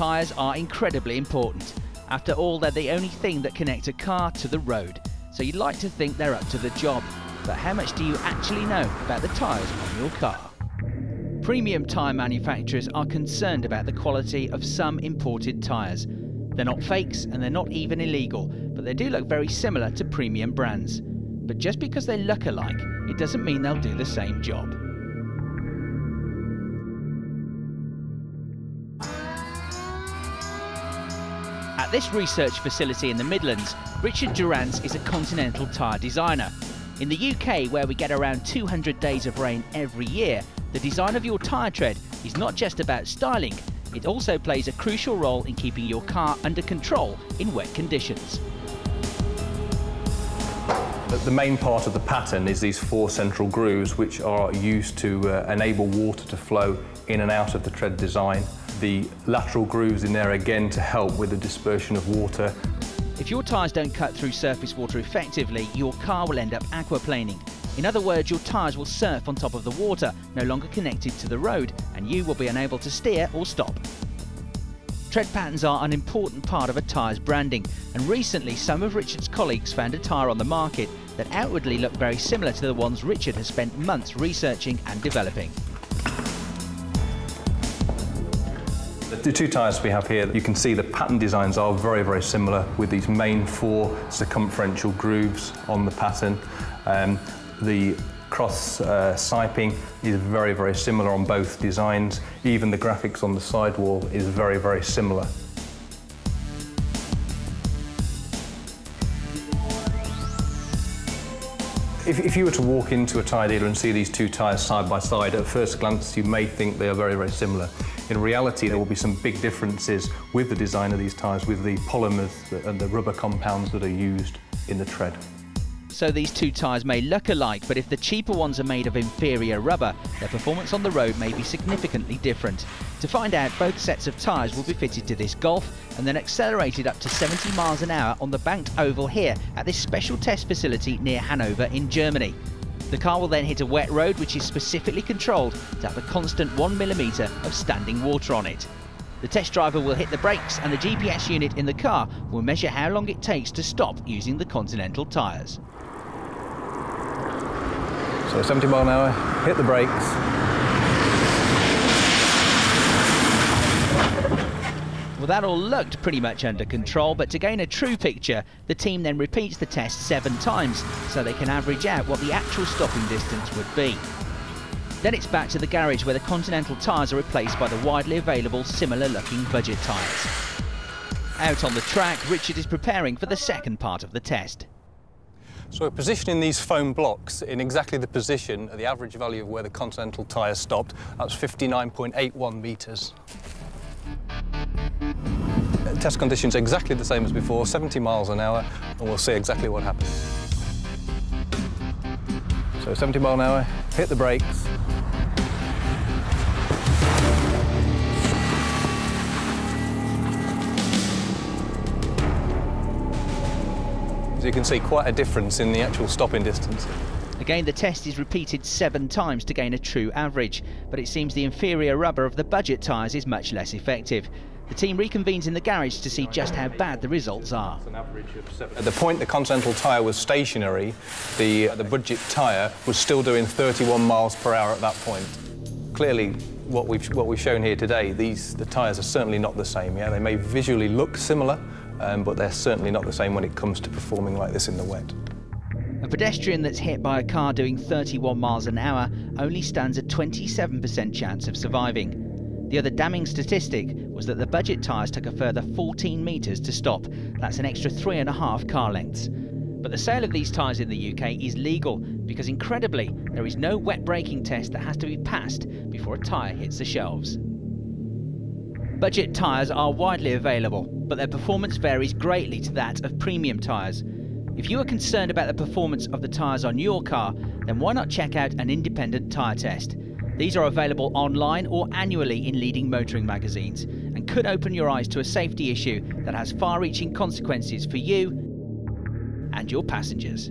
Tyres are incredibly important. After all, they're the only thing that connect a car to the road, so you'd like to think they're up to the job. But how much do you actually know about the tyres on your car? Premium tyre manufacturers are concerned about the quality of some imported tyres. They're not fakes and they're not even illegal, but they do look very similar to premium brands. But just because they look alike, it doesn't mean they'll do the same job. At this research facility in the Midlands, Richard Durrance is a continental tyre designer. In the UK, where we get around 200 days of rain every year, the design of your tyre tread is not just about styling, it also plays a crucial role in keeping your car under control in wet conditions. The main part of the pattern is these 4 central grooves, which are used to enable water to flow in and out of the tread design. The lateral grooves in there again to help with the dispersion of water. If your tyres don't cut through surface water effectively, your car will end up aquaplaning. In other words, your tyres will surf on top of the water, no longer connected to the road, and you will be unable to steer or stop. Tread patterns are an important part of a tyre's branding, and recently some of Richard's colleagues found a tyre on the market that outwardly looked very similar to the ones Richard has spent months researching and developing. The 2 tyres we have here, you can see the pattern designs are very, very similar with these main 4 circumferential grooves on the pattern. The cross siping is very, very similar on both designs. Even the graphics on the sidewall is very, very similar. If you were to walk into a tyre dealer and see these 2 tyres side by side, at first glance you may think they are very, very similar. In reality, there will be some big differences with the design of these tyres, with the polymers and the rubber compounds that are used in the tread. So these 2 tyres may look alike, but if the cheaper ones are made of inferior rubber, their performance on the road may be significantly different. To find out, both sets of tyres will be fitted to this Golf and then accelerated up to 70 miles an hour on the banked oval here at this special test facility near Hanover in Germany. The car will then hit a wet road which is specifically controlled to have a constant 1mm of standing water on it. The test driver will hit the brakes and the GPS unit in the car will measure how long it takes to stop using the Continental tyres. So 70 mile an hour, hit the brakes. Well, that all looked pretty much under control, but to gain a true picture, the team then repeats the test 7 times so they can average out what the actual stopping distance would be. Then it's back to the garage where the Continental tyres are replaced by the widely available similar-looking budget tyres. Out on the track, Richard is preparing for the second part of the test. So we're positioning these foam blocks in exactly the position at the average value of where the Continental tyre stopped. That's 59.81 metres. Test conditions exactly the same as before, 70 miles an hour, and we'll see exactly what happens. So 70 mile an hour, hit the brakes. So you can see quite a difference in the actual stopping distance. Again, the test is repeated 7 times to gain a true average, but it seems the inferior rubber of the budget tyres is much less effective. The team reconvenes in the garage to see just how bad the results are. At the point the Continental tyre was stationary, the budget tyre was still doing 31 miles per hour at that point. Clearly, what we've shown here today, the tyres are certainly not the same. Yeah, they may visually look similar, but they're certainly not the same when it comes to performing like this in the wet. A pedestrian that's hit by a car doing 31 miles an hour only stands a 27% chance of surviving. The other damning statistic was that the budget tyres took a further 14 metres to stop. That's an extra 3.5 car lengths. But the sale of these tyres in the UK is legal because, incredibly, there is no wet braking test that has to be passed before a tyre hits the shelves. Budget tyres are widely available, but their performance varies greatly to that of premium tyres. If you are concerned about the performance of the tyres on your car, then why not check out an independent tyre test? These are available online or annually in leading motoring magazines and could open your eyes to a safety issue that has far-reaching consequences for you and your passengers.